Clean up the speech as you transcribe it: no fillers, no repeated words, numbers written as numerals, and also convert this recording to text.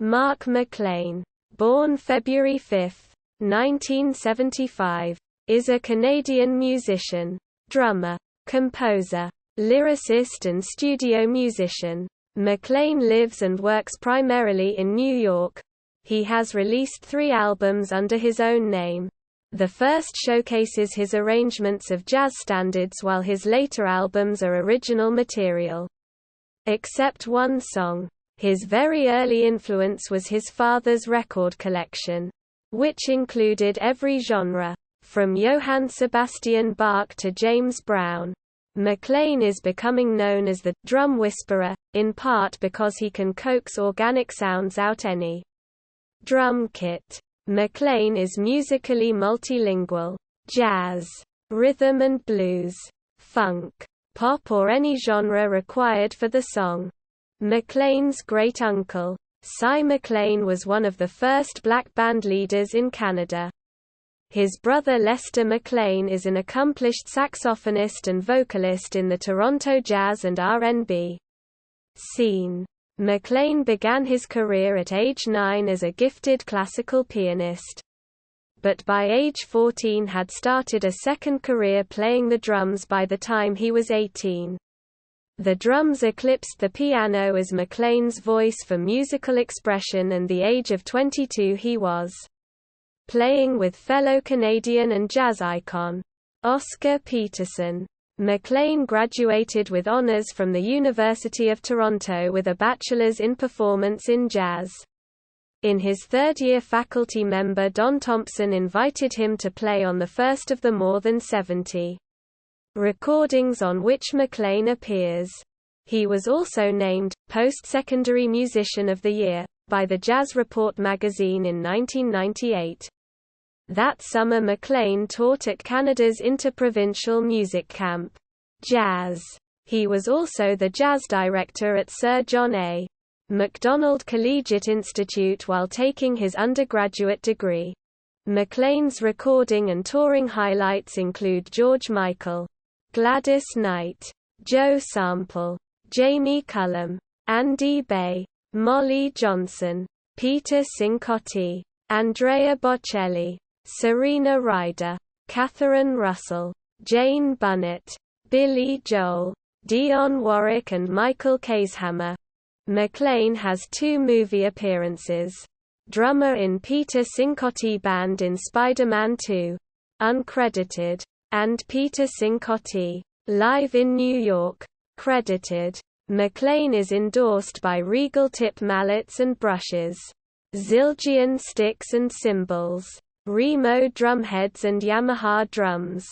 Mark McLean, born February 5, 1975, is a Canadian musician, drummer, composer, lyricist and studio musician. McLean lives and works primarily in New York. He has released 3 albums under his own name. The first showcases his arrangements of jazz standards, while his later albums are original material. Except one song. His very early influence was his father's record collection, which included every genre, from Johann Sebastian Bach to James Brown. McLean is becoming known as the drum whisperer, in part because he can coax organic sounds out any drum kit. McLean is musically multilingual: jazz, rhythm and blues, funk, pop, or any genre required for the song. McLean's great-uncle, Cy McLean, was one of the first black band leaders in Canada. His brother Lester McLean is an accomplished saxophonist and vocalist in the Toronto jazz and R&B scene. McLean began his career at age 9 as a gifted classical pianist, but by age 14 had started a second career playing the drums by the time he was 18. The drums eclipsed the piano as McLean's voice for musical expression, and the age of 22 he was playing with fellow Canadian and jazz icon, Oscar Peterson. McLean graduated with honors from the University of Toronto with a bachelor's in performance in jazz. In his third year, faculty member Don Thompson invited him to play on the first of the more than 70 recordings on which McLean appears. He was also named Post-Secondary Musician of the Year by the Jazz Report magazine in 1998. That summer McLean taught at Canada's Interprovincial Music Camp, Jazz. He was also the jazz director at Sir John A. Macdonald Collegiate Institute while taking his undergraduate degree. McLean's recording and touring highlights include George Michael, Gladys Knight, Joe Sample, Jamie Cullum, Andy Bay, Molly Johnson, Peter Cincotti, Andrea Bocelli, Serena Ryder, Catherine Russell, Jane Bunnett, Billy Joel, Dionne Warwick and Michael Kaeshammer. McLean has 2 movie appearances. Drummer in Peter Cincotti Band in Spider-Man 2, uncredited, and Peter Cincotti, Live in New York, credited. McLean is endorsed by Regal Tip mallets and brushes, Zildjian sticks and cymbals, Remo drumheads and Yamaha drums.